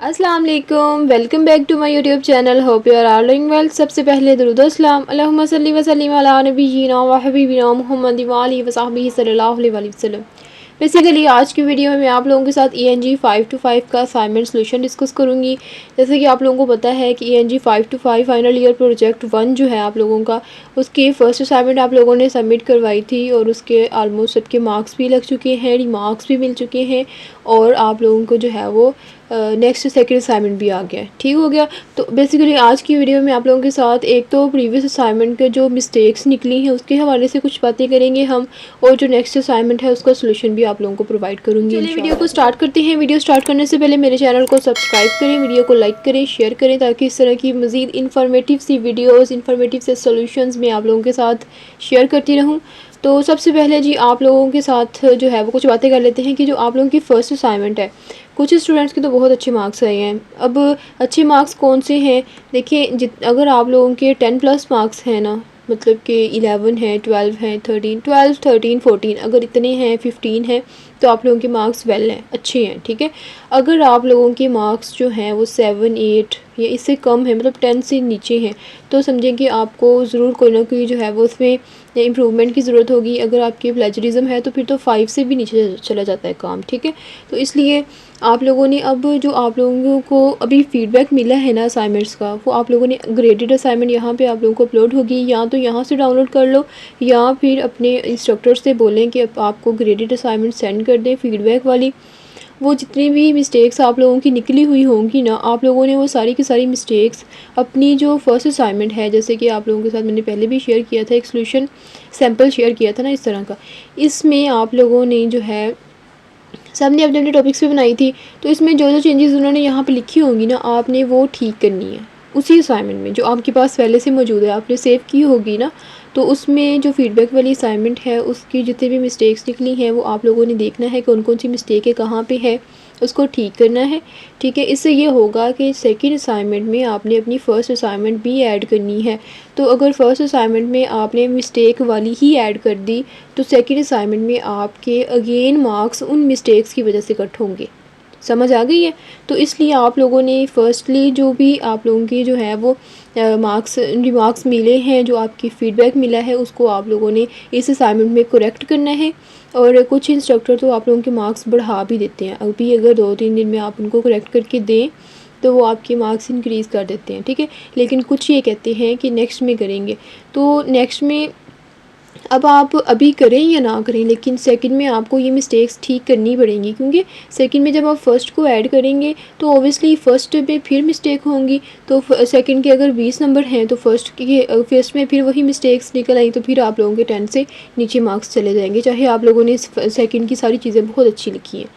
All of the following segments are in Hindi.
अस्सलाम वालेकुम, welcome back to my YouTube channel. Hope you are all doing well. सबसे पहले दुरूद व सलाम अल्लाहुम्मा सल्ली व सल्लिम अला नबिय्यिना व हबीबिना मुहम्मद व आलिहि व सहबिही सल्लल्लाहु अलैहि वसल्लम। बेसिकली आज की वीडियो में मैं आप लोगों के साथ ENG 5 to 5 का असाइनमेंट सोल्यूशन डिस्कस करूंगी। जैसे कि आप लोगों को पता है कि ENG 5 to 5 final year project 1 जो है आप लोगों का, उसकी फ़र्स्ट असाइनमेंट आप लोगों ने सबमिट करवाई थी और उसके ऑलमोस्ट सबके मार्क्स भी लग चुके हैं, रिमार्क्स भी मिल चुके हैं और आप लोगों को जो है वो नेक्स्ट सेकंड असाइनमेंट भी आ गया, ठीक हो गया। तो बेसिकली आज की वीडियो में आप लोगों के साथ एक तो प्रीवियस असाइनमेंट के जो मिस्टेक्स निकली हैं उसके हवाले से कुछ बातें करेंगे हम, और जो नेक्स्ट असाइनमेंट है उसका सोल्यूशन भी आप लोगों को प्रोवाइड करूँगी। चलिए वीडियो को स्टार्ट करते हैं। वीडियो स्टार्ट करने से पहले मेरे चैनल को सब्सक्राइब करें, वीडियो को लाइक करें, शेयर करें, ताकि इस तरह की मज़ीद इन्फॉर्मेटिव सी वीडियोज़, इन्फॉर्मेटिव से सोल्यूशंस मैं आप लोगों के साथ शेयर करती रहूँ। तो सबसे पहले जी आप लोगों के साथ जो है वो कुछ बातें कर लेते हैं कि जो आप लोगों की फ़र्स्ट असाइनमेंट है, कुछ स्टूडेंट्स के तो बहुत अच्छे मार्क्स आए हैं। अब अच्छे मार्क्स कौन से हैं, देखिए अगर आप लोगों के 10+ मार्क्स हैं ना, मतलब कि 11 है, 12 है, 13 14, अगर इतने हैं, 15 हैं, तो आप लोगों के मार्क्स वेल हैं, अच्छे हैं, ठीक है। अगर आप लोगों के मार्क्स जो हैं वो 7 8 या इससे कम है, मतलब 10 से नीचे हैं, तो समझें कि आपको ज़रूर कोई ना कोई जो है वो उसमें इम्प्रूवमेंट की ज़रूरत होगी। अगर आपकी प्लेजरिज्म है तो फिर तो 5 से भी नीचे चला जाता है काम, ठीक है। तो इसलिए आप लोगों ने, अब जो आप लोगों को अभी फ़ीडबैक मिला है ना असाइनमेंट्स का, वो आप लोगों ने ग्रेडेड असाइनमेंट यहाँ पे आप लोगों को अपलोड होगी, या तो यहाँ से डाउनलोड कर लो या फिर अपने इंस्ट्रक्टर से बोलें कि आपको ग्रेडेड असाइनमेंट सेंड कर दें फ़ीडबैक वाली। वो जितनी भी मिस्टेक्स आप लोगों की निकली हुई होंगी ना, आप लोगों ने वो सारी की सारी मिस्टेक्स अपनी जो फर्स्ट असाइनमेंट है, जैसे कि आप लोगों के साथ मैंने पहले भी शेयर किया था, एक सोल्यूशन सैम्पल शेयर किया था ना इस तरह का, इसमें आप लोगों ने जो है सब ने अपने अपने टॉपिक्स पे बनाई थी। तो इसमें जो जो चेंजेस उन्होंने यहाँ पे लिखी होंगी ना, आपने वो ठीक करनी है उसी असाइनमेंट में जो आपके पास पहले से मौजूद है, आपने सेव की होगी ना। तो उसमें जो फीडबैक वाली असाइनमेंट है उसकी जितनी भी मिस्टेक्स निकली हैं वो आप लोगों ने देखना है कौन कौन सी मिस्टेक है, कहाँ पे है, उसको ठीक करना है, ठीक है। इससे ये होगा कि सेकंड असाइनमेंट में आपने अपनी फ़र्स्ट असाइनमेंट भी ऐड करनी है। तो अगर फ़र्स्ट असाइनमेंट में आपने मिस्टेक वाली ही ऐड कर दी तो सेकंड असाइनमेंट में आपके अगेन मार्क्स उन मिस्टेक्स की वजह से कट होंगे। समझ आ गई है? तो इसलिए आप लोगों ने फ़र्स्टली जो भी आप लोगों की जो है वो रिमार्क्स मिले हैं, जो आपकी फ़ीडबैक मिला है, उसको आप लोगों ने इस असाइनमेंट में करेक्ट करना है। और कुछ इंस्ट्रक्टर तो आप लोगों के मार्क्स बढ़ा भी देते हैं, अभी अगर 2-3 दिन में आप उनको करेक्ट करके दें तो वो आपके मार्क्स इंक्रीज़ कर देते हैं, ठीक है। लेकिन कुछ ये कहते हैं कि नेक्स्ट में करेंगे, तो नेक्स्ट में अब आप अभी करें या ना करें, लेकिन सेकंड में आपको ये मिस्टेक्स ठीक करनी पड़ेंगी, क्योंकि सेकंड में जब आप फ़र्स्ट को ऐड करेंगे तो ऑब्वियसली फ़र्स्ट में फिर मिस्टेक होंगी। तो सेकंड के अगर 20 नंबर हैं तो फर्स्ट में फिर वही मिस्टेक्स निकल आई, तो फिर आप लोगों के 10 से नीचे मार्क्स चले जाएंगे, चाहे आप लोगों ने सेकंड की सारी चीज़ें बहुत अच्छी लिखी हैं।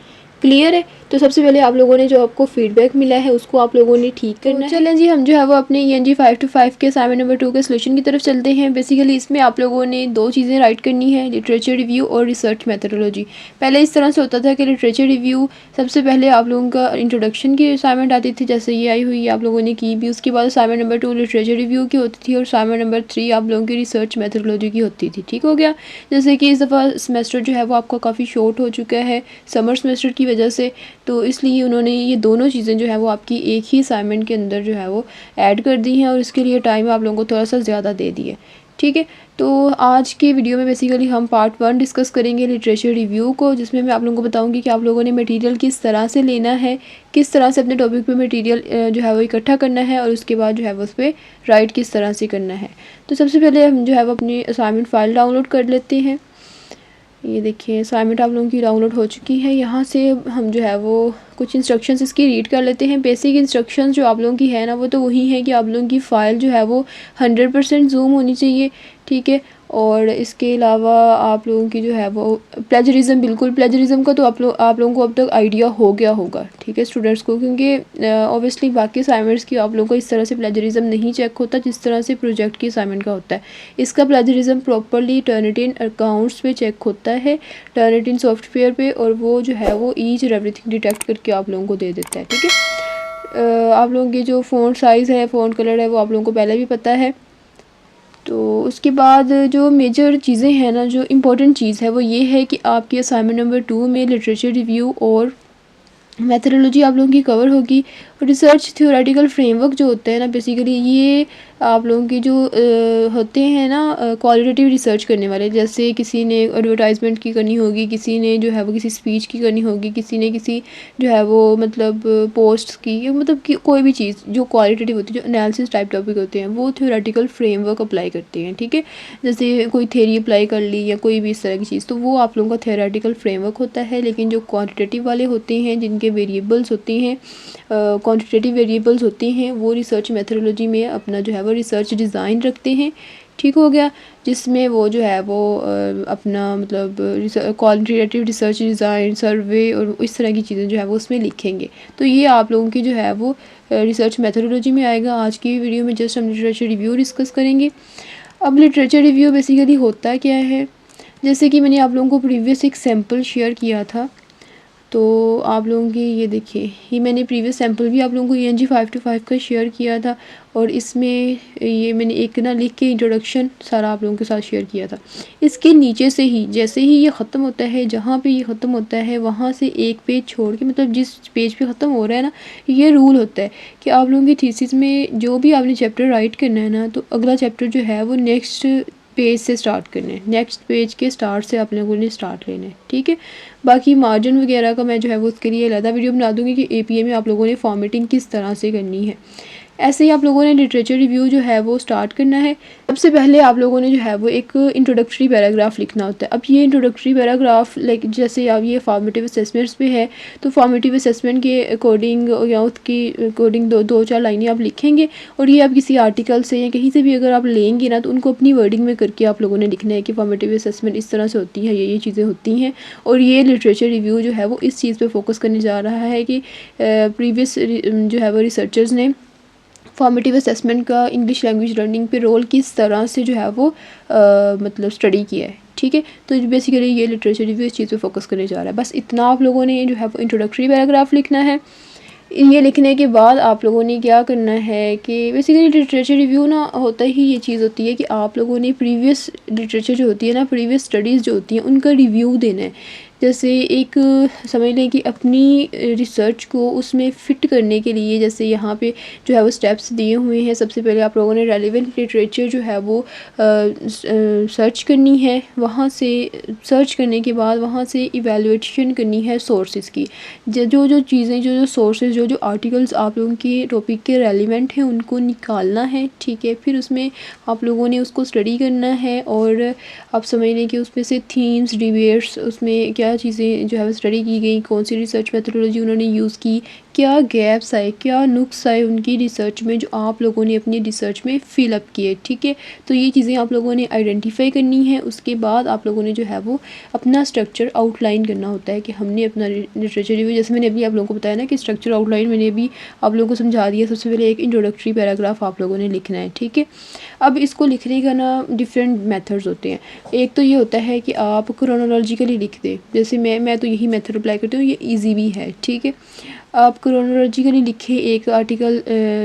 क्लियर है? तो सबसे पहले आप लोगों ने जो आपको फ़ीडबैक मिला है उसको आप लोगों ने ठीक करना है। चलें जी, हम जो है वो अपने ENG 5 to 5 के असाइनमेंट नंबर 2 के सोल्यूशन की तरफ चलते हैं। बेसिकली इसमें आप लोगों ने 2 चीज़ें राइट करनी है, लिटरेचर रिव्यू और रिसर्च मेथोडोलॉजी। पहले इस तरह से होता था कि लिटरेचर रिव्यू सबसे पहले आप लोगों का इंट्रोडक्शन की असाइनमेंट आती थी, जैसे ये आई हुई आप लोगों ने की भी। उसके बाद असाइनमेंट नंबर 2 लिटरेचर रिव्यू की होती थी और असाइनमेंट नंबर 3 आप लोगों की रिसर्च मेथोडोलॉजी की होती थी, ठीक हो गया। जैसे कि इस दफ़ा सेमेस्टर जो है वो आपका काफ़ी शॉर्ट हो चुका है समर सेमेस्टर की वजह से, तो इसलिए उन्होंने ये दोनों चीज़ें जो है वो आपकी एक ही असाइनमेंट के अंदर जो है वो ऐड कर दी हैं, और इसके लिए टाइम आप लोगों को थोड़ा सा ज़्यादा दे दिए, ठीक है। तो आज के वीडियो में बेसिकली हम पार्ट 1 डिस्कस करेंगे लिटरेचर रिव्यू को, जिसमें मैं आप लोगों को बताऊंगी कि आप लोगों ने मटेरियल किस तरह से लेना है, किस तरह से अपने टॉपिक पे मटेरियल जो है वो इकट्ठा करना है, और उसके बाद जो है वो उस पर राइट किस तरह से करना है। तो सबसे पहले हम जो है वो अपनी असाइनमेंट फ़ाइल डाउनलोड कर लेते हैं। ये देखिए असाइनमेंट आप लोगों की डाउनलोड हो चुकी है। यहाँ से हम जो है वो कुछ इंस्ट्रक्शंस इसकी रीड कर लेते हैं। बेसिक इंस्ट्रक्शंस जो आप लोगों की है ना, वो तो वही है कि आप लोगों की फ़ाइल जो है वो 100% जूम होनी चाहिए, ठीक है। और इसके अलावा आप लोगों की जो है वो प्लेजरिज्म, बिल्कुल प्लेजरिज्म का तो आप लोगों को अब तक आइडिया हो गया होगा, ठीक है स्टूडेंट्स को, क्योंकि ऑब्वियसली बाकी असाइनमेंट्स की आप लोगों को इस तरह से प्लेजरिज्म नहीं चेक होता जिस तरह से प्रोजेक्ट की असाइनमेंट का होता है। इसका प्लेजरिज्म प्रॉपरली टर्निटिन अकाउंट्स पे चेक होता है, टर्निटिन सॉफ्टवेयर पे, और वो जो है वो ईच और एवरीथिंग डिटेक्ट करके आप लोगों को दे देता है, ठीक है। आप लोगों की जो फ़ॉन्ट साइज़ है, फ़ॉन्ट कलर है, वो आप लोगों को पहले भी पता है। तो उसके बाद जो मेजर चीज़ें हैं ना, जो इम्पोर्टेंट चीज़ है वो ये है कि आपकी असाइनमेंट नंबर 2 में लिटरेचर रिव्यू और मेथडोलॉजी आप लोगों की कवर होगी। रिसर्च थ्योरेटिकल फ्रेमवर्क जो होता है ना, बेसिकली ये आप लोगों के जो होते हैं ना क्वालिटेटिव रिसर्च करने वाले, जैसे किसी ने एडवर्टाइजमेंट की करनी होगी, किसी ने जो है वो किसी स्पीच की करनी होगी, किसी ने किसी जो है वो मतलब पोस्ट की, या मतलब कि कोई भी चीज़ जो क्वालिटेटिव होती है, जो एनालिसिस टाइप टॉपिक होते हैं, वो थ्योरेटिकल फ्रेमवर्क अप्लाई करते हैं। ठीक है, जैसे कोई थ्योरी अप्लाई कर ली या कोई भी इस तरह की चीज़, तो वो आप लोगों का थ्योरेटिकल फ्रेमवर्क होता है। लेकिन जो क्वांटिटेटिव वाले होते हैं, जिनके वेरिएबल्स होते हैं, क्वांटिटेटिव वेरिएबल्स होते हैं, वो रिसर्च मेथडोलॉजी में अपना जो है वो रिसर्च डिज़ाइन रखते हैं। ठीक हो गया, जिसमें वो जो है वो अपना मतलब क्वालिटेटिव रिसर्च डिज़ाइन, सर्वे और इस तरह की चीज़ें जो है वो उसमें लिखेंगे। तो ये आप लोगों की जो है वो रिसर्च मेथडोलॉजी में आएगा। आज की वीडियो में जस्ट हम लिटरेचर रिव्यू डिस्कस करेंगे। अब लिटरेचर रिव्यू बेसिकली होता क्या है, जैसे कि मैंने आप लोगों को प्रीवियस एक सैम्पल शेयर किया था, तो आप लोगों की ये देखिए, ये मैंने प्रीवियस सैम्पल भी आप लोगों को ENG 525 का शेयर किया था, और इसमें ये मैंने एक ना लिख के इंट्रोडक्शन सारा आप लोगों के साथ शेयर किया था। इसके नीचे से ही जैसे ही ये ख़त्म होता है, जहाँ पे ये ख़त्म होता है वहाँ से एक पेज छोड़ के, मतलब जिस पेज पे ख़त्म हो रहा है ना, ये रूल होता है कि आप लोगों की थीसिस में जो भी आपने चैप्टर राइट करना है ना, तो अगला चैप्टर जो है वो नेक्स्ट पेज से स्टार्ट करना है, नेक्स्ट पेज के स्टार्ट से आप लोगों ने स्टार्ट लेना है। ठीक है, बाकी मार्जिन वगैरह का मैं जो है वो उसके लिए अलग वीडियो बना दूंगी कि APA में आप लोगों ने फॉर्मेटिंग किस तरह से करनी है। ऐसे ही आप लोगों ने लिटरेचर रिव्यू जो है वो स्टार्ट करना है। सबसे पहले आप लोगों ने जो है वो एक इंट्रोडक्टरी पैराग्राफ लिखना होता है। अब ये इंट्रोडक्टरी पैराग्राफ लाइक जैसे अब ये फॉर्मेटिव असेसमेंट्स पे है, तो फॉर्मेटिव असेसमेंट के अकॉर्डिंग या उसकी अकॉर्डिंग दो चार लाइनें आप लिखेंगे, और ये आप किसी आर्टिकल से या कहीं से भी अगर आप लेंगे ना, तो उनको अपनी वर्डिंग में करके आप लोगों ने लिखना है कि फॉर्मेटिव असेसमेंट इस तरह से होती है, ये चीज़ें होती हैं। और ये लिटरेचर रिव्यू जो है वो इस चीज़ पर फोकस करने जा रहा है कि प्रीवियस जो है वो रिसर्चर्स ने फॉर्मेटिव असेसमेंट का इंग्लिश लैंग्वेज लर्निंग पे रोल किस तरह से जो है वो मतलब स्टडी किया है। ठीक है, तो बेसिकली ये लिटरेचर रिव्यू इस चीज़ पे फोकस करने जा रहा है। बस इतना आप लोगों ने जो है वो इंट्रोडक्टरी पैराग्राफ लिखना है। ये लिखने के बाद आप लोगों ने क्या करना है कि बेसिकली लिटरेचर रिव्यू ना होता ही ये चीज़ होती है कि आप लोगों ने प्रीवियस लिटरेचर जो होती है ना, प्रीवियस स्टडीज़ जो होती हैं, उनका रिव्यू देना है। जैसे एक समझ लें कि अपनी रिसर्च को उसमें फ़िट करने के लिए, जैसे यहाँ पे जो है वो स्टेप्स दिए हुए हैं। सबसे पहले आप लोगों ने रेलेवेंट लिटरेचर जो है वो सर्च करनी है। वहाँ से सर्च करने के बाद वहाँ से इवैल्यूएशन करनी है सोर्सेज़ की। जो जो चीज़ें, जो जो सोर्सेज, जो जो आर्टिकल्स आप लोगों के टॉपिक के रेलिवेंट हैं, उनको निकालना है। ठीक है, फिर उसमें आप लोगों ने उसको स्टडी करना है, और आप समझ लें कि उसमें से थीम्स, डिबेट्स, उसमें क्या चीज़ें जो है वो स्टडी की गई, कौन सी रिसर्च मेथडोलॉजी उन्होंने यूज़ की, क्या गैप्स आए, क्या नुक्स आए उनकी रिसर्च में, जो आप लोगों ने अपनी रिसर्च में फिलअप किए। ठीक है, तो ये चीज़ें आप लोगों ने आइडेंटिफाई करनी है। उसके बाद आप लोगों ने जो है वो अपना स्ट्रक्चर आउटलाइन करना होता है कि हमने अपना लिटरेचर रिव्यू, जैसे मैंने अभी आप लोगों को बताया ना कि स्ट्रक्चर आउटलाइन मैंने अभी आप लोगों को समझा दिया। सबसे पहले एक इंट्रोडक्टरी पैराग्राफ आप लोगों ने लिखना है। ठीक है, अब इसको लिखने का ना डिफरेंट मेथड्स होते हैं। एक तो ये होता है कि आप क्रोनोलॉजिकली लिख दें, जैसे मैं तो यही मेथड अप्लाई करती हूँ, ये ईजी भी है। ठीक है, आप क्रोनोलॉजिकली लिखे एक आर्टिकल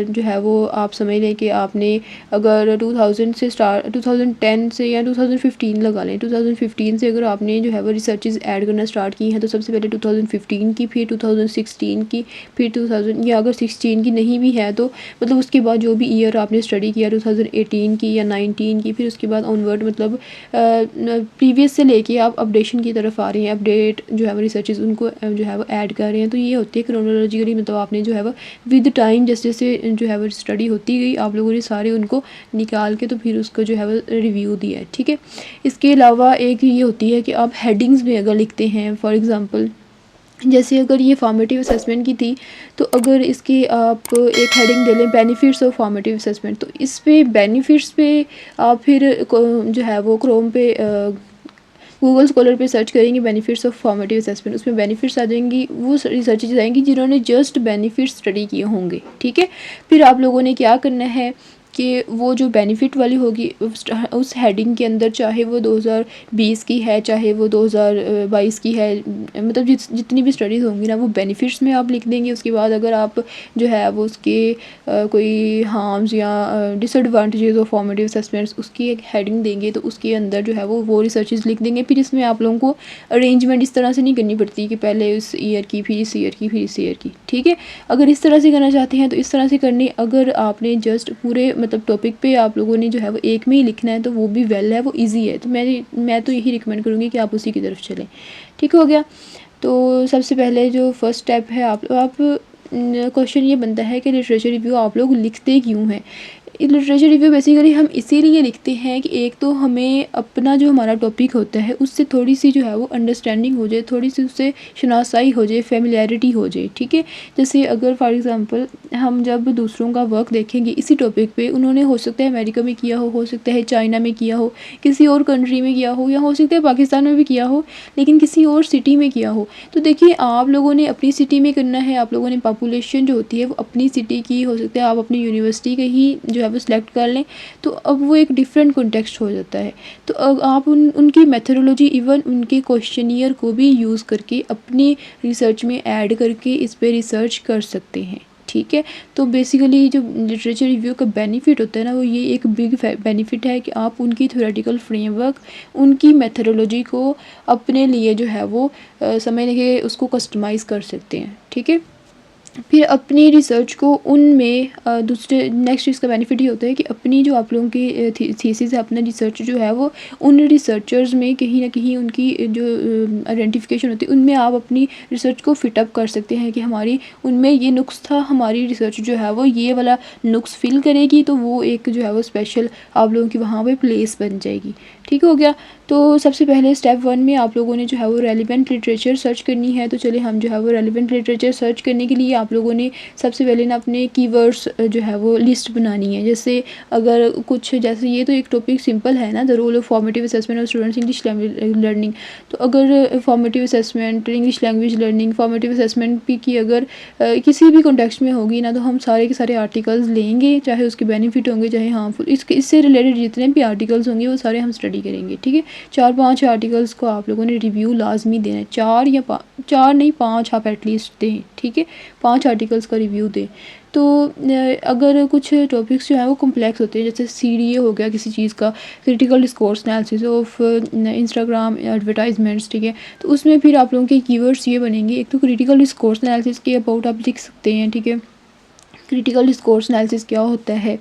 जो है वो आप समझ लें कि आपने अगर 2000 से स्टार्ट 2010 से या 2015 लगा लें, 2015 से अगर आपने जो है वो रिसर्चेज ऐड करना स्टार्ट की हैं, तो सबसे पहले 2015 की, फिर 2016 की, फिर 2000, या अगर 16 की नहीं भी है तो मतलब उसके बाद जो भी ईयर आपने स्टडी किया, 2018 की या 19 की, फिर उसके बाद ऑनवर्ड मतलब प्रीवियस से लेके आप अपडेशन की तरफ आ रहे हैं, अपडेट जो है वो रिसर्चेज उनको जो है वो ऐड कर रहे हैं। तो ये होती है क्रोनोलॉजिकली, मतलब आपने जो है वो विद टाइम जैसे जैसे जो है वो स्टडी होती गई, आप लोगों ने सारे उनको निकाल के तो फिर उसको जो है वो रिव्यू दिया है। ठीक है, इसके अलावा एक ये होती है कि आप हेडिंग्स में अगर लिखते हैं, फॉर एग्ज़ाम्पल जैसे अगर ये फॉर्मेटिव असेसमेंट की थी, तो अगर इसकी आप एक हेडिंग दे लें बेनिफिट्स ऑफ फॉर्मेटिव असेसमेंट, तो इस पे बेनिफिट्स पे आप फिर जो है वो क्रोम पे गूगल स्कॉलर पे सर्च करेंगे बेनिफिट्स ऑफ फॉर्मेटिव असेसमेंट, उसमें बेनिफिट्स आ जाएंगी, वो रिसर्चेज आएंगी जिन्होंने जस्ट बेनिफिट्स स्टडी किए होंगे। ठीक है, फिर आप लोगों ने क्या करना है कि वो जो बेनिफिट वाली होगी उस हेडिंग के अंदर, चाहे वो 2020 की है चाहे वो 2022 की है, मतलब जितनी भी स्टडीज़ होंगी ना वो बेनिफिट्स में आप लिख देंगे। उसके बाद अगर आप जो है वो उसके कोई हार्म्स या डिसएडवांटेजेस ऑफ फॉर्मेटिव असेसमेंट्स उसकी एक हेडिंग देंगे तो उसके अंदर जो है वो रिसर्चेज लिख देंगे। फिर इसमें आप लोगों को अरेंजमेंट इस तरह से नहीं करनी पड़ती कि पहले इस ईयर की फिर इस ईयर की फिर इस ईयर की, ठीक है। अगर इस तरह से करना चाहते हैं तो इस तरह से करनी। अगर आपने जस्ट पूरे मतलब टॉपिक पे आप लोगों ने जो है वो एक में ही लिखना है तो वो भी वेल है, वो ईजी है। तो मैं तो यही रिकमेंड करूँगी कि आप उसी की तरफ चलें, ठीक हो गया। तो सबसे पहले जो फर्स्ट स्टेप है, आप क्वेश्चन ये बनता है कि लिटरेचर रिव्यू आप लोग लिखते क्यों हैं। लिटरेचर रिव्यू बेसिकली हम इसीलिए लिखते हैं कि एक तो हमें अपना जो हमारा टॉपिक होता है उससे थोड़ी सी जो है वो अंडरस्टैंडिंग हो जाए, थोड़ी सी उससे शनासाई हो जाए, फेमिलियरिटी हो जाए, ठीक है। जैसे अगर फॉर एग्जांपल हम जब दूसरों का वर्क देखेंगे इसी टॉपिक पे, उन्होंने हो सकता है अमेरिका में किया हो सकता है चाइना में किया हो, किसी और कंट्री में किया हो, या हो सकता है पाकिस्तान में भी किया हो लेकिन किसी और सिटी में किया हो। तो देखिए आप लोगों ने अपनी सिटी में करना है, आप लोगों ने पॉपुलेशन जो होती है वो अपनी सिटी की, हो सकता है आप अपनी यूनिवर्सिटी के ही जो है वो सिलेक्ट कर लें, तो अब वो एक डिफरेंट कॉन्टेक्स्ट हो जाता है। तो अब आप उनकी मेथोडोलॉजी, इवन उनके क्वेश्चनियर को भी यूज़ करके अपनी रिसर्च में ऐड करके इस पर रिसर्च कर सकते हैं, ठीक है। तो बेसिकली जो लिटरेचर रिव्यू का बेनिफिट होता है ना वो ये एक बिग बेनिफिट है कि आप उनकी थ्योरेटिकल फ्रेमवर्क, उनकी मेथोडोलॉजी को अपने लिए जो है वो समझने के उसको कस्टमाइज़ कर सकते हैं, ठीक है। फिर अपनी रिसर्च को उनमें दूसरे नेक्स्ट इसका बेनिफिट ये होता है कि अपनी जो आप लोगों की थीसिस है, अपना रिसर्च जो है वो उन रिसर्चर्स में कहीं ना कहीं उनकी जो आइडेंटिफिकेशन होती है उनमें आप अपनी रिसर्च को फिटअप कर सकते हैं कि हमारी उनमें ये नुक्स था, हमारी रिसर्च जो है वो ये वाला नुक्स फिल करेगी, तो वो एक जो है वो स्पेशल आप लोगों की वहाँ पर प्लेस बन जाएगी, ठीक हो गया। तो सबसे पहले स्टेप 1 में आप लोगों ने जो है वो रेलिवेंट लिटरेचर सर्च करनी है। तो चलिए हम जो है वो रेलिवेंट लिटरेचर सर्च करने के लिए आप लोगों ने सबसे पहले ना अपने कीवर्ड्स जो है वो लिस्ट बनानी है। जैसे अगर कुछ, जैसे ये तो एक टॉपिक सिंपल है ना, the role of formative assessment of students English learning. तो अगर formative assessment, English language learning, formative assessment भी की अगर किसी भी कॉन्टेक्स्ट में होगी ना, तो हम सारे के सारे आर्टिकल्स लेंगे, चाहे उसके बेनिफिट होंगे चाहे हार्मफुल, इससे रिलेटेड जितने भी आर्टिकल्स होंगे वो सारे हम स्टडी करेंगे, ठीक है। 4-5 आर्टिकल्स को आप लोगों ने रिव्यू लाजमी देना है, 4 नहीं 5 आप एटलीस्ट दें, ठीक है। 5 आर्टिकल्स का रिव्यू दें। तो अगर कुछ टॉपिक्स जो है वो कॉम्प्लेक्स होते हैं, जैसे CDA हो गया किसी चीज़ का, critical discourse analysis of Instagram advertisements, ठीक है। तो उसमें फिर आप लोगों के कीवर्ड्स ये बनेंगे, एक तो क्रिटिकल डिस्कोर्स एनालिसिस के अबाउट आप लिख सकते हैं, ठीक है। क्रिटिकल डिस्कोर्स एनालिसिस क्या होता है,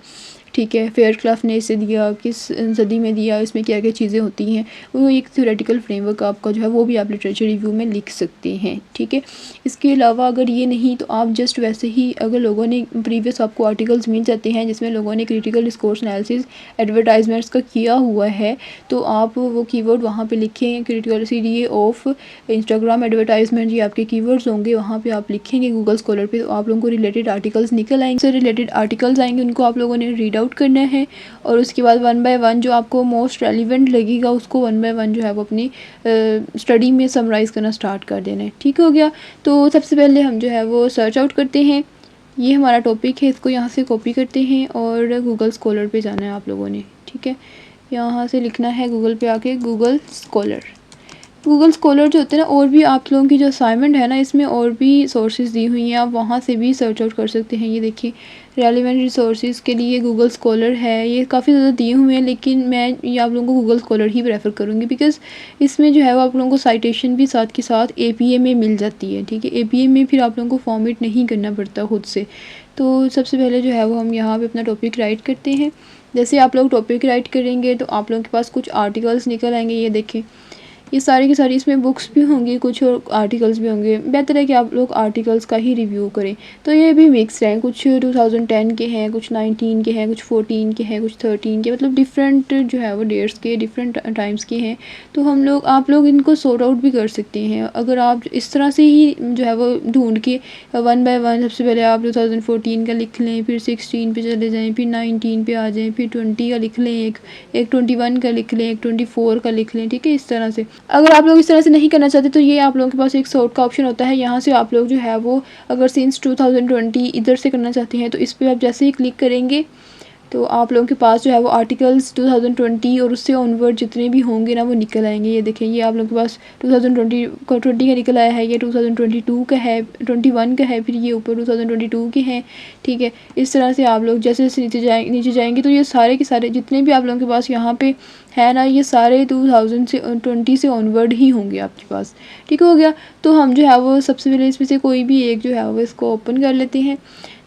ठीक है। फेयरक्राफ्ट ने इसे दिया, किस सदी में दिया, इसमें क्या क्या चीज़ें होती हैं, वो एक थ्योरेटिकल फ्रेमवर्क आपका जो है वो भी आप लिटरेचर रिव्यू में लिख सकते हैं, ठीक है। इसके अलावा अगर ये नहीं तो आप जस्ट वैसे ही, अगर लोगों ने प्रीवियस आपको आर्टिकल्स मिल जाते हैं जिसमें लोगों ने क्रिटिकल डिस्कोर्स एनालिसिस एडवर्टाइजमेंट्स का किया हुआ है, तो आप वो कीवर्ड वहाँ पे लिखें, critical CDA of Instagram advertisement, ये आपके कीवर्ड्स होंगे, वहाँ पे आप लिखेंगे गूगल स्कॉलर पे, तो आप लोगों को रिलेटेड आर्टिकल्स निकल आएंगे। से रिलेटेड आर्टिकल्स आएंगे, उनको आप लोगों ने रीड आउट करना है, और उसके बाद 1 बाय 1 जो आपको मोस्ट रेलिवेंट लगेगा उसको 1 बाय 1 जो है वो अपनी स्टडी में समराइज़ करना स्टार्ट कर देना है, ठीक हो गया। तो सबसे पहले हम जो है वो सर्च आउट करते हैं, ये हमारा टॉपिक है, इसको यहाँ से कॉपी करते हैं और गूगल स्कॉलर पे जाना है आप लोगों ने, ठीक है। यहाँ से लिखना है गूगल पे आके गूगल स्कॉलर। गूगल स्कॉलर जो होते हैं ना, और भी आप लोगों की जो असाइनमेंट है ना इसमें और भी सोर्सेज दी हुई हैं, आप वहाँ से भी सर्च आउट कर सकते हैं। ये देखिए रेलिवेंट रिसोर्सेज के लिए गूगल स्कॉलर है, ये काफ़ी ज़्यादा दिए हुए हैं, लेकिन मैं ये आप लोगों को गूगल स्कॉलर ही प्रेफर करूँगी, बिकॉज़ इसमें जो है वो आप लोगों को साइटेशन भी साथ के साथ APA में मिल जाती है, ठीक है। APA में फिर आप लोगों को फॉर्मेट नहीं करना पड़ता खुद से। तो सबसे पहले जो है वो हम यहाँ पे अपना टॉपिक राइट करते हैं। जैसे आप लोग टॉपिक राइट करेंगे तो आप लोगों के पास कुछ आर्टिकल्स निकल आएंगे, ये देखें ये सारी की सारी, इसमें बुक्स भी होंगी कुछ और आर्टिकल्स भी होंगे। बेहतर है कि आप लोग आर्टिकल्स का ही रिव्यू करें। तो ये भी मिक्स हैं, कुछ 2010 के हैं, कुछ 19 के हैं, कुछ 14 के हैं, कुछ 13 के, मतलब डिफरेंट जो है वो डेट्स के, डिफरेंट टाइम्स के हैं। तो आप लोग इनको सॉर्ट आउट भी कर सकते हैं अगर आप इस तरह से ही जो है वो ढूंढ के 1 बाय 1 सबसे पहले आप 2014 का लिख लें, फिर 16 पे चले जाएँ, फिर 19 पे आ जाएँ, फिर 20 का लिख लें, एक 21 का लिख लें, एक 24 का लिख लें, ठीक है। इस तरह से अगर आप लोग इस तरह से नहीं करना चाहते तो ये आप लोगों के पास एक सॉर्ट का ऑप्शन होता है, यहाँ से आप लोग जो है वो अगर सिंस 2020 इधर से करना चाहते हैं तो इस पर आप जैसे ही क्लिक करेंगे तो आप लोगों के पास जो है वो आर्टिकल्स 2020 और उससे ऑनवर्ड जितने भी होंगे ना वो निकल आएंगे। ये देखें, ये आप लोगों के पास 2020 का निकल आया है, ये 2022 का है, 21 का है, फिर ये ऊपर 2022 के हैं। ठीक है, इस तरह से आप लोग जैसे जैसे नीचे जाएंगे तो ये सारे के सारे जितने भी आप लोगों के पास यहाँ पे है ना, ये सारे 2020 से ऑनवर्ड ही होंगे आपके पास। ठीक हो गया। तो हम जो है वो सबसे पहले इसमें से कोई भी एक जो है वो इसको ओपन कर लेते हैं।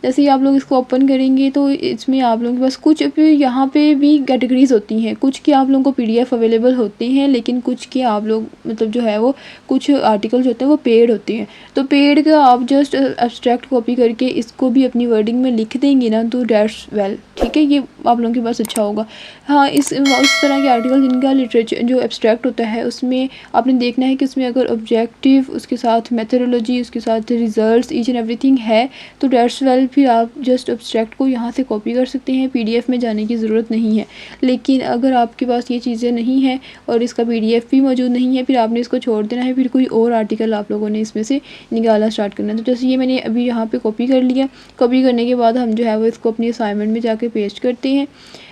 जैसे ही आप लोग इसको ओपन करेंगे तो इसमें आप लोगों के पास कुछ फिर यहाँ पे भी कैटेगरीज होती हैं। कुछ के आप लोगों को पीडीएफ अवेलेबल होते हैं, लेकिन कुछ के आप लोग मतलब जो है वो कुछ आर्टिकल्स होते हैं वो पेड होते हैं। तो पेड का आप जस्ट एब्स्ट्रैक्ट कॉपी करके इसको भी अपनी वर्डिंग में लिख देंगे ना तो डैट्स वेल। ठीक है, ये आप लोगों के पास अच्छा होगा। हाँ, इस तरह के आर्टिकल जिनका लिटरेचर जो एब्स्ट्रैक्ट होता है उसमें आपने देखना है कि उसमें अगर ऑब्जेक्टिव, उसके साथ मेथोडोलॉजी, उसके साथ रिजल्ट्स, ईच एंड एवरीथिंग है तो डैट्स वेल फिर आप जस्ट एब्स्ट्रैक्ट को यहाँ से कॉपी कर सकते हैं। पीडीएफ में जाने की ज़रूरत नहीं है। लेकिन अगर आपके पास ये चीज़ें नहीं हैं और इसका पीडीएफ भी मौजूद नहीं है, फिर आपने इसको छोड़ देना है, फिर कोई और आर्टिकल आप लोगों ने इसमें से निकालना स्टार्ट करना है। तो जैसे ये मैंने अभी यहाँ पे कॉपी कर लिया। कॉपी करने के बाद हम जो है वो इसको अपनी असाइनमेंट में जाके पेस्ट करते हैं।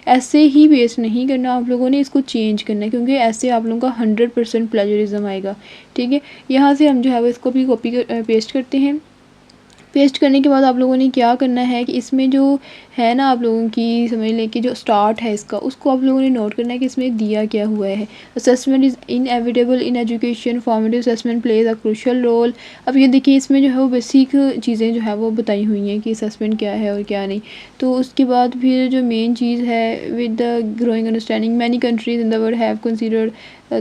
ऐसे ही पेस्ट नहीं करना, आप लोगों ने इसको चेंज करना है, क्योंकि ऐसे आप लोगों का 100% प्लेजरिज्म आएगा। ठीक है, यहाँ से हम जो है वो इसको भी पेस्ट करते हैं। पेस्ट करने के बाद आप लोगों ने क्या करना है कि इसमें जो है ना आप लोगों की समझ लें कि जो स्टार्ट है इसका, उसको आप लोगों ने नोट करना है कि इसमें दिया क्या हुआ है। Assessment is inevitable in education, formative assessment plays a crucial role. अब ये देखिए, इसमें जो है वो बेसिक चीज़ें जो है वो बताई हुई हैं कि असेसमेंट क्या है और क्या नहीं। तो उसके बाद फिर जो मेन चीज़ है, with the growing understanding many countries in the world have considered,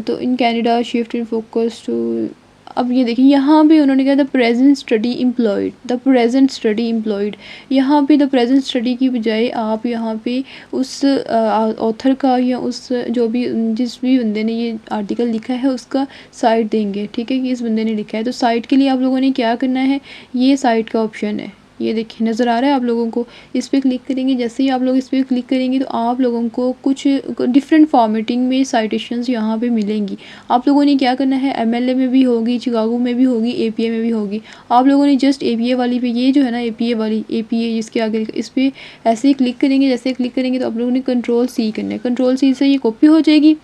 तो in Canada shift in focus to. अब ये देखिए, यहाँ भी उन्होंने कहा the present study employed, the present study employed. यहाँ पे द प्रेजेंट स्टडी की बजाय आप यहाँ पे उस ऑथर का या उस जो भी जिस भी बंदे ने ये आर्टिकल लिखा है उसका साइट देंगे। ठीक है, कि इस बंदे ने लिखा है। तो साइट के लिए आप लोगों ने क्या करना है, ये साइट का ऑप्शन है, ये देखिए नज़र आ रहा है आप लोगों को। इस पर क्लिक करेंगे। जैसे ही आप लोग इस पर क्लिक करेंगे तो आप लोगों को कुछ डिफरेंट फॉर्मेटिंग में साइटेशंस यहाँ पे मिलेंगी। आप लोगों ने क्या करना है, एमएलए में भी होगी, चिकागो में भी होगी, एपीए में भी होगी। आप लोगों ने जस्ट एपीए वाली पे, ये जो है ना एपीए वाली, एपीए जिसके आगे, इस पर ऐसे ही क्लिक करेंगे। जैसे क्लिक करेंगे तो आप लोगों ने कंट्रोल-C करना है। कंट्रोल-C से ये कॉपी हो जाएगी।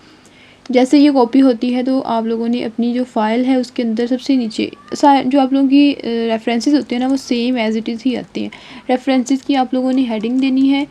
जैसे ये कॉपी होती है तो आप लोगों ने अपनी जो फ़ाइल है उसके अंदर सबसे नीचे जो आप लोगों की रेफरेंसेस होते हैं ना वो सेम एज़ इट इज़ ही आते हैं। रेफरेंसेस की आप लोगों ने हेडिंग देनी है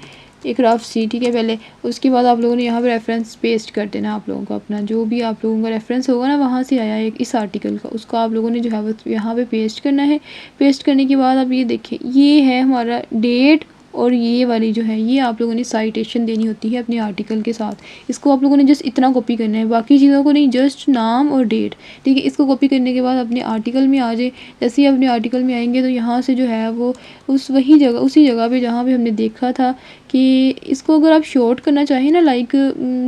एक रफ सी। ठीक है, पहले उसके बाद आप लोगों ने यहाँ पे रेफरेंस पेस्ट कर देना। आप लोगों को अपना जो भी आप लोगों का रेफरेंस होगा ना वहाँ से आया है इस आर्टिकल का, उसको आप लोगों ने जो है वो यहाँ पे पेस्ट करना है। पेस्ट करने के बाद आप ये देखें, ये है हमारा डेट, और ये वाली जो है ये आप लोगों ने साइटेशन देनी होती है अपने आर्टिकल के साथ। इसको आप लोगों ने जस्ट इतना कॉपी करना है, बाकी चीज़ों को नहीं, जस्ट नाम और डेट। ठीक है, इसको कॉपी करने के बाद अपने आर्टिकल में आ जाए। जैसे ही अपने आर्टिकल में आएंगे तो यहाँ से जो है वो उसी जगह पे जहाँ पे हमने देखा था कि इसको अगर आप शॉर्ट करना चाहें ना, लाइक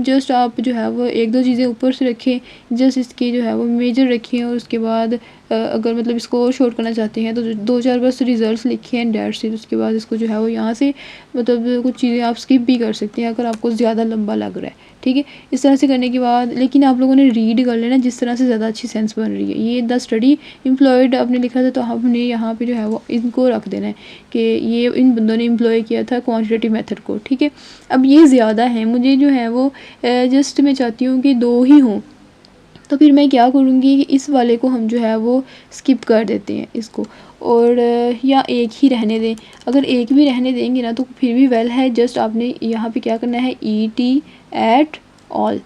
जस्ट आप जो है वो एक दो चीज़ें ऊपर से रखें, जस्ट इसके जो है वो मेजर रखें, और उसके बाद अगर मतलब इसको और शॉर्ट करना चाहते हैं तो 2-4 बस रिजल्ट्स लिखे एंड डेट्स इट। उसके बाद इसको जो है वो यहाँ से मतलब कुछ चीज़ें आप स्किप भी कर सकते हैं अगर आपको ज़्यादा लंबा लग रहा है। ठीक है, इस तरह से करने के बाद लेकिन आप लोगों ने रीड कर लेना जिस तरह से ज़्यादा अच्छी सेंस बन रही है। ये द स्टडी एम्प्लॉयड आपने लिखा था तो हमने यहाँ पे जो है वो इनको रख देना है कि ये इन बंदों ने एम्प्लॉय किया था क्वांटिटेटिव मेथड को। ठीक है, अब ये ज़्यादा है, मुझे जो है वो जस्ट मैं चाहती हूँ कि 2 ही हों। तो फिर मैं क्या करूँगी कि इस वाले को हम जो है वो स्किप कर देते हैं इसको, और या एक ही रहने दें। अगर एक भी रहने देंगे ना तो फिर भी वेल है। जस्ट आपने यहाँ पे क्या करना है, एट ऑल।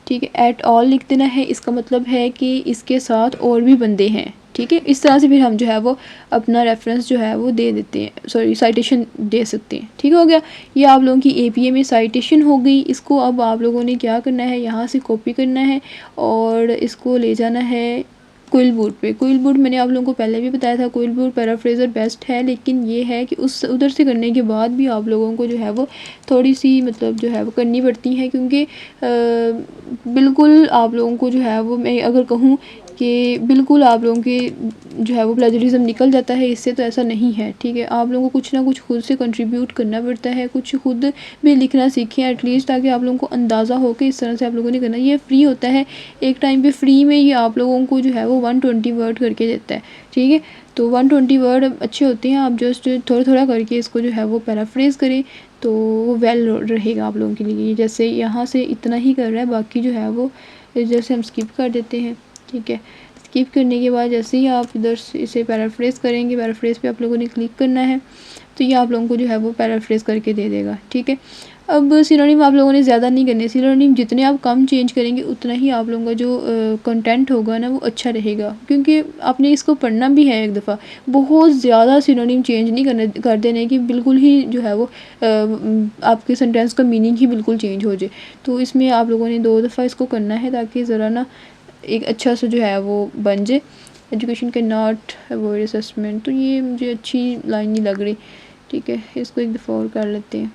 ठीक है, एट ऑल लिख देना है। इसका मतलब है कि इसके साथ और भी बंदे हैं। ठीक है, इस तरह से फिर हम जो है वो अपना रेफरेंस जो है वो दे देते हैं, सॉरी साइटेशन दे सकते हैं। ठीक हो गया, ये आप लोगों की एपीए में साइटेशन हो गई। इसको अब आप लोगों ने क्या करना है, यहाँ से कॉपी करना है और इसको ले जाना है क्विलबुक पे। क्विलबुक मैंने आप लोगों को पहले भी बताया था, क्विलबुक पैराफ्रेजर बेस्ट है, लेकिन ये है कि उस उधर से करने के बाद भी आप लोगों को जो है वो थोड़ी सी मतलब जो है वो करनी पड़ती है, क्योंकि बिल्कुल आप लोगों को जो है वो मैं अगर कहूँ कि बिल्कुल आप लोगों के जो है वो प्लेजरिज्म निकल जाता है इससे, तो ऐसा नहीं है, ठीक है। आप लोगों को कुछ ना कुछ खुद से कंट्रीब्यूट करना पड़ता है, कुछ खुद भी लिखना सीखें एटलीस्ट, ताकि आप लोगों को अंदाज़ा हो कि इस तरह से आप लोगों ने करना। ये फ्री होता है, एक टाइम पे फ्री में ये आप लोगों को जो है वो 120 वर्ड करके देता है, ठीक है। तो 120 वर्ड अच्छे होते हैं, आप जस्ट थोड़ा थोड़ा करके इसको जो है वो पैराफ्रेज करें तो वो वेल रहेगा आप लोगों के लिए। जैसे यहाँ से इतना ही कर रहा है, बाकी जो है वो जैसे हम स्किप कर देते हैं, ठीक है। स्किप करने के बाद जैसे ही आप इधर से इसे पैराफ्रेज करेंगे, पैराफ्रेज पे आप लोगों ने क्लिक करना है, तो ये आप लोगों को जो है वो पैराफ्रेज करके दे देगा, ठीक है। अब सिनोनिम आप लोगों ने ज़्यादा नहीं करने, सिनोनिम जितने आप कम चेंज करेंगे उतना ही आप लोगों का जो कंटेंट होगा ना वो अच्छा रहेगा, क्योंकि आपने इसको पढ़ना भी है एक दफ़ा। बहुत ज़्यादा सिनोनिम चेंज नहीं कर देने कि बिल्कुल ही जो है वो आपके सेंटेंस का मीनिंग ही बिल्कुल चेंज हो जाए। तो इसमें आप लोगों ने 2 दफ़ा इसको करना है, ताकि ज़रा ना एक अच्छा सा जो है वो बन जाए। एजुकेशन के नॉट अवॉइड असेसमेंट, तो ये मुझे अच्छी लाइन नहीं लग रही, ठीक है। इसको एक दफ़ा और कर लेते हैं।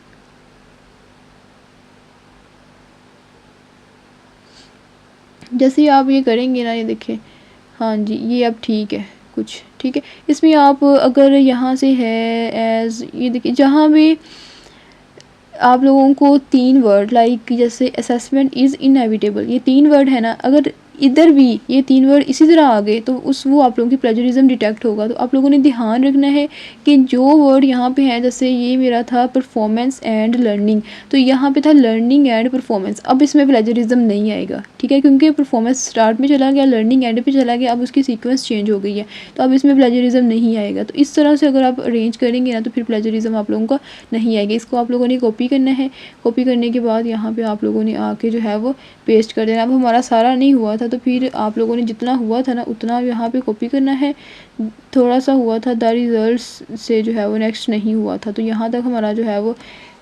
जैसे आप ये करेंगे ना, ये देखें, हाँ जी, ये अब ठीक है कुछ, ठीक है। इसमें आप अगर यहाँ से है एज, ये देखिए जहाँ भी आप लोगों को 3 वर्ड लाइक जैसे असेसमेंट इज़ इनएविटेबल, ये 3 वर्ड है ना, अगर इधर भी ये 3 वर्ड इसी तरह आ गए तो वो आप लोगों की प्लेजरिज्म डिटेक्ट होगा। तो आप लोगों ने ध्यान रखना है कि जो वर्ड यहाँ पे है, जैसे ये मेरा था परफॉर्मेंस एंड लर्निंग, तो यहाँ पे था लर्निंग एंड परफॉर्मेंस, अब इसमें प्लेजरिज्म नहीं आएगा, ठीक है, क्योंकि परफॉर्मेंस स्टार्ट में चला गया, लर्निंग एंड पे चला गया, अब उसकी सीक्वेंस चेंज हो गई है, तो अब इसमें प्लेजरिज्म नहीं आएगा। तो इस तरह से अगर आप अरेंज करेंगे ना तो फिर प्लेजरिज्म आप लोगों का नहीं आएगी। इसको आप लोगों ने कॉपी करना है, कॉपी करने के बाद यहाँ पे आप लोगों ने आके जो है वो पेस्ट कर देना। अब हमारा सारा नहीं हुआ था, तो फिर आप लोगों ने जितना हुआ था ना उतना यहाँ पे कॉपी करना है। थोड़ा सा हुआ था, द रिजल्ट्स से जो है वो नेक्स्ट नहीं हुआ था, तो यहाँ तक हमारा जो है वो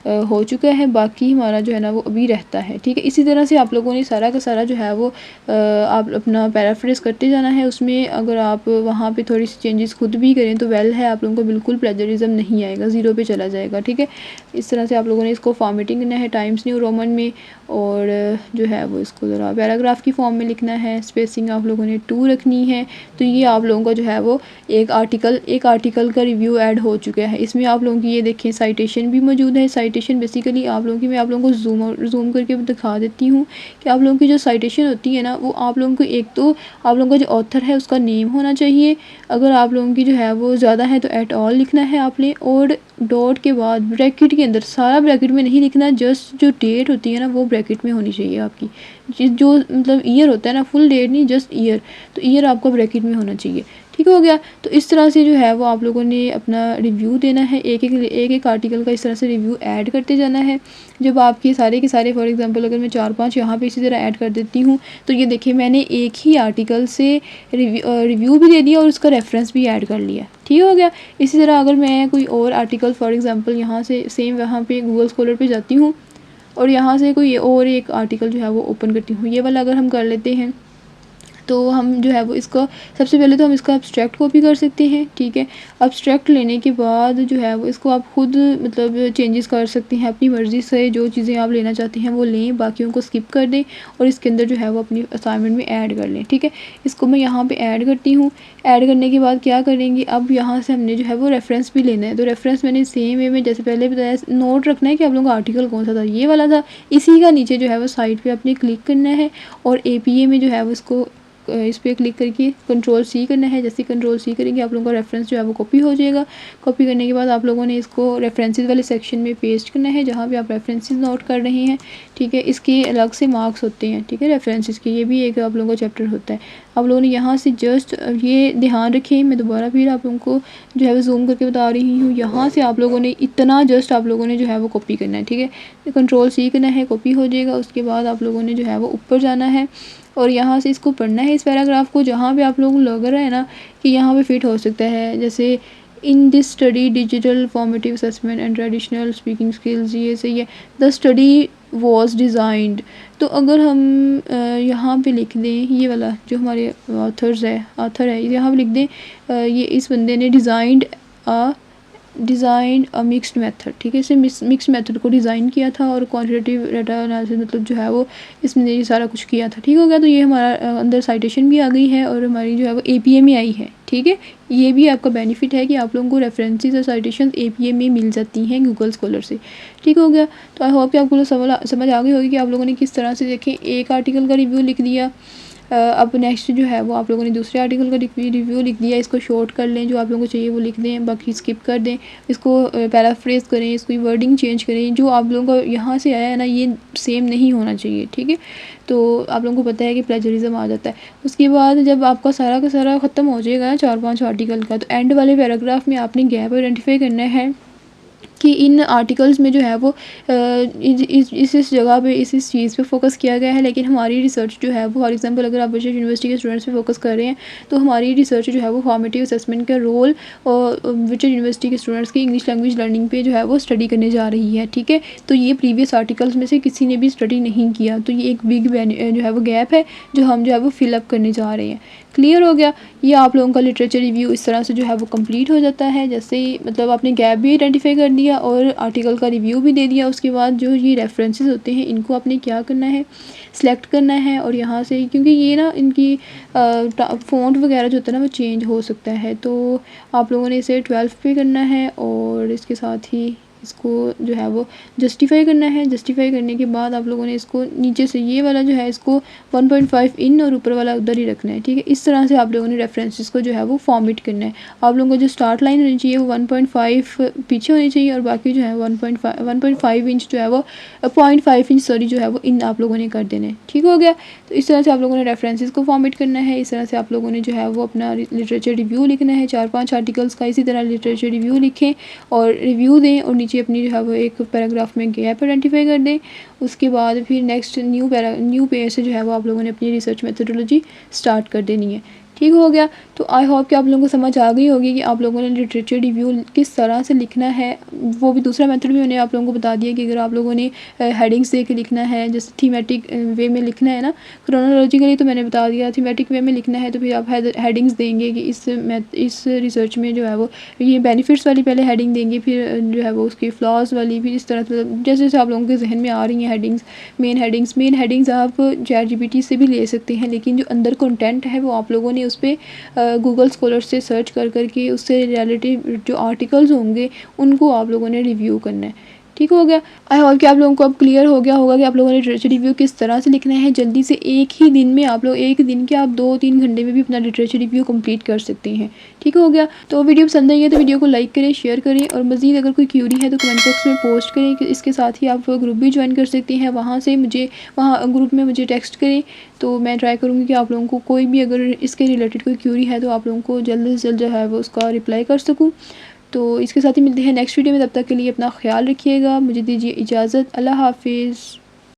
हो चुका है, बाकी हमारा जो है ना वो अभी रहता है, ठीक है। इसी तरह से आप लोगों ने सारा का सारा जो है वो आप अपना पैराफ्रेज करते जाना है। उसमें अगर आप वहाँ पे थोड़ी सी चेंजेस खुद भी करें तो वेल है, आप लोगों को बिल्कुल प्लेजरिज्म नहीं आएगा, ज़ीरो पे चला जाएगा, ठीक है। इस तरह से आप लोगों ने इसको फॉर्मेटिंग करना है टाइम्स न्यू रोमन में, और जो है वो इसको ज़रा पैराग्राफ की फॉर्म में लिखना है। स्पेसिंग आप लोगों ने 2 रखनी है। तो ये आप लोगों का जो है वो एक आर्टिकल का रिव्यू ऐड हो चुका है। इसमें आप लोगों की ये देखें साइटेशन भी मौजूद है। साइटेशन बेसिकली आप लोगों की, मैं आप लोगों को जूम करके दिखा देती हूँ कि आप लोगों की जो साइटेशन होती है ना वो आप लोगों को, एक तो आप लोगों का जो ऑथर है उसका नेम होना चाहिए, अगर आप लोगों की जो है वो ज़्यादा है तो एट ऑल लिखना है आपने, और डॉट के बाद ब्रैकेट के अंदर, सारा ब्रैकेट में नहीं लिखना, जस्ट जो डेट होती है ना वो ब्रैकेट में होनी चाहिए आपकी। जो मतलब ईयर होता है ना, फुल डेट नहीं, जस्ट ईयर, तो ईयर आपका ब्रैकेट में होना चाहिए, ठीक हो गया। तो इस तरह से जो है वो आप लोगों ने अपना रिव्यू देना है, एक आर्टिकल का इस तरह से रिव्यू ऐड करते जाना है। जब आपके सारे के सारे, फॉर एग्जांपल अगर मैं 4-5 यहाँ पे इसी तरह ऐड कर देती हूँ, तो ये देखिए मैंने एक ही आर्टिकल से रिव्यू भी दे दिया और उसका रेफरेंस भी ऐड कर लिया, ठीक हो गया। इसी तरह अगर मैं कोई और आर्टिकल, फॉर एग्जांपल यहाँ से सेम वहाँ पे गूगल स्कॉलर पे जाती हूँ और यहाँ से कोई और एक आर्टिकल जो है वो ओपन करती हूँ, ये वाला अगर हम कर लेते हैं तो हम जो है वो इसको, सबसे पहले तो हम इसका एब्स्ट्रैक्ट कॉपी कर सकते हैं, ठीक है। एब्स्ट्रैक्ट लेने के बाद जो है वो इसको आप खुद मतलब चेंजेस कर सकते हैं अपनी मर्ज़ी से, जो चीज़ें आप लेना चाहते हैं वो लें, बाकियों को स्किप कर दें और इसके अंदर जो है वो अपनी असाइनमेंट में ऐड कर लें, ठीक है। इसको मैं यहाँ पे ऐड करती हूँ। ऐड करने के बाद क्या करेंगे, अब यहाँ से हमने जो है वो रेफरेंस भी लेना है। तो रेफरेंस मैंने सेम वे में जैसे पहले बताया, नोट रखना है कि आप लोगों का आर्टिकल कौन सा था, ये वाला था। इसी का नीचे जो है वो साइड पर अपने क्लिक करना है और APA में जो है वो इसको इस पर क्लिक करके Ctrl+C करना है। जैसे Ctrl+C करेंगे आप लोगों का रेफरेंस जो है वो कॉपी हो जाएगा। कॉपी करने के बाद आप लोगों ने इसको रेफरेंसेस वाले सेक्शन में पेस्ट करना है जहाँ पे आप रेफरेंसेस नोट कर रहे हैं, ठीक है। इसके अलग से मार्क्स होते हैं, ठीक है, रेफरेंसेस के, ये भी एक आप लोगों का चैप्टर होता है। आप लोगों ने यहाँ से जस्ट ये ध्यान रखें, मैं दोबारा फिर आप लोगों को जो है वो जूम करके बता रही हूँ, यहाँ से आप लोगों ने इतना जस्ट आप लोगों ने जो है वो कॉपी करना है, ठीक है। Ctrl+C करना है, कॉपी हो जाएगा। उसके बाद आप लोगों ने जो है वो ऊपर जाना है और यहाँ से इसको पढ़ना है, इस पैराग्राफ को, जहाँ पे आप लोग लग रहा है ना कि यहाँ पे फिट हो सकता है। जैसे in this study digital formative assessment and traditional speaking skills, ये सही है। द स्टडी वॉज डिज़ाइंड, तो अगर हम यहाँ पे लिख दें, ये वाला जो हमारे ऑथर है यहाँ पे लिख दें, ये इस बंदे ने डिज़ाइंड डिज़ाइन अ मिक्स्ड मेथड, ठीक है, इसे मिक्स्ड मेथड को डिज़ाइन किया था और क्वांटिटेटिव डाटा एनालिसिस मतलब जो है वो इसमें ये सारा कुछ किया था, ठीक हो गया। तो ये हमारा अंदर साइटेशन भी आ गई है और हमारी जो है वो APA में आई है, ठीक है। ये भी आपका बेनिफिट है कि आप लोगों को रेफरेंसेस और साइटेशन APA में मिल जाती हैं गूगल स्कॉलर से, ठीक हो गया। तो आई होप कि आपको समझ आ गई होगी कि आप लोगों ने किस तरह से देखें एक आर्टिकल का रिव्यू लिख दिया, अब नेक्स्ट जो है वो आप लोगों ने दूसरे आर्टिकल का रिव्यू लिख दिया, इसको शॉर्ट कर लें, जो आप लोगों को चाहिए वो लिख दें, बाकी स्किप कर दें, इसको पैराफ्रेज करें, इसकी वर्डिंग चेंज करें, जो आप लोगों को यहाँ से आया है ना ये सेम नहीं होना चाहिए, ठीक है। तो आप लोगों को पता है कि प्लेजरिज्म आ जाता है। उसके बाद जब आपका सारा का सारा ख़त्म हो जाएगा ना 4-5 आर्टिकल का, तो एंड वाले पैराग्राफ में आपने गैप आइडेंटिफाई करना है कि इन आर्टिकल्स में जो है वो इस जगह पे इस चीज़ पे फोकस किया गया है, लेकिन हमारी रिसर्च जो है वो फॉर एग्जांपल अगर आप बशर यूनिवर्सिटी के स्टूडेंट्स पे फोकस कर रहे हैं तो हमारी रिसर्च जो है वो फॉर्मेटिव असेसमेंट का रोल और बशर यूनिवर्सिटी के स्टूडेंट्स की इंग्लिश लैंग्वेज लर्निंग पे जो है वो स्टडी करने जा रही है, ठीक है। तो ये प्रीवियस आर्टिकल्स में से किसी ने भी स्टडी नहीं किया, तो ये एक बिग जो है वो गैप है जो हम जो है वो फिलअप करने जा रहे हैं। क्लियर हो गया। ये आप लोगों का लिटरेचर रिव्यू इस तरह से जो है वो कंप्लीट हो जाता है, जैसे ही मतलब आपने गैप भी आइडेंटिफाई कर दिया और आर्टिकल का रिव्यू भी दे दिया। उसके बाद जो ये रेफरेंसेस होते हैं इनको आपने क्या करना है, सिलेक्ट करना है, और यहाँ से क्योंकि ये ना इनकी फ़ॉन्ट वगैरह जो होता है ना वो चेंज हो सकता है, तो आप लोगों ने इसे 12 पे करना है और इसके साथ ही इसको जो है वो जस्टिफाई करना है। जस्टिफाई करने के बाद आप लोगों ने इसको नीचे से ये वाला जो है इसको 1.5 इन और ऊपर वाला उधर ही रखना है, ठीक है। इस तरह से आप लोगों ने रेफरेंसेस को जो है वो फॉर्मेट करना है। आप लोगों को जो स्टार्ट लाइन होनी चाहिए वो 1.5 पीछे होनी चाहिए और बाकी जो है 1.5 इंच जो है वो 0.5 इंच सॉरी जो है वो इन आप लोगों ने कर देना है, ठीक हो गया। तो इस तरह से आप लोगों ने रेफरेंसेस को फॉर्मेट करना है। इस तरह से आप लोगों ने जो है वो अपना लिटरेचर रिव्यू लिखना है 4-5 आर्टिकल्स का। इसी तरह लिटरेचर रिव्यू लिखें और रिव्यू दें और नीचे अपनी जो है वो एक पैराग्राफ में गैप आइडेंटिफाई कर दें। उसके बाद फिर नेक्स्ट न्यू पेज से जो है वो आप लोगों ने अपनी रिसर्च मेथोडोलॉजी स्टार्ट कर देनी है, ठीक हो गया। तो आई होप कि आप लोगों को समझ आ गई होगी कि आप लोगों ने लिटरेचर रिव्यू किस तरह से लिखना है। वो भी दूसरा मेथड भी मैंने आप लोगों को बता दिया कि अगर आप लोगों ने हेडिंग्स दे के लिखना है, जैसे थीमेटिक वे में लिखना है ना, क्रोनोलॉजिकली तो मैंने बता दिया, थीमेटिक वे में लिखना है तो फिर आप हेडिंग्स देंगे कि इस रिसर्च में जो है वो ये बेनिफिट्स वाली पहले हेडिंग देंगे, फिर जो है वो उसकी फ्लॉज वाली, फिर इस तरह से जैसे जैसे आप लोगों के जहन में आ रही हैं हेडिंग्स। मेन हेडिंग्स आप ChatGPT से भी ले सकते हैं, लेकिन जो अंदर कंटेंट है वो आप लोगों ने उस पर गूगल स्कॉलर से सर्च कर करके उससे रिलेटिव जो आर्टिकल्स होंगे उनको आप लोगों ने रिव्यू करना है, ठीक हो गया। आई होप कि आप लोगों को अब क्लियर हो गया होगा कि आप लोगों ने लिटरेचर रिव्यू किस तरह से लिखना है। जल्दी से एक ही दिन में आप लोग एक दिन के आप 2-3 घंटे में भी अपना लिटरेचर रिव्यू कंप्लीट कर सकते हैं, ठीक हो गया। तो वीडियो पसंद आई है तो वीडियो को लाइक करें, शेयर करें और मज़ीद अगर कोई क्यूरी है तो कमेंट बॉक्स में पोस्ट करें। कि इसके साथ ही आप ग्रुप भी ज्वाइन कर सकते हैं, वहाँ ग्रुप में मुझे टेक्स्ट करें तो मैं ट्राई करूँगी कि आप लोगों को कोई भी अगर इसके रिलेटेड कोई क्यूरी है तो आप लोगों को जल्द से जल्द जो है वो उसका रिप्लाई कर सकूँ। तो इसके साथ ही मिलते हैं नेक्स्ट वीडियो में, तब तक के लिए अपना ख्याल रखिएगा। मुझे दीजिए इजाज़त, अल्लाह हाफिज़।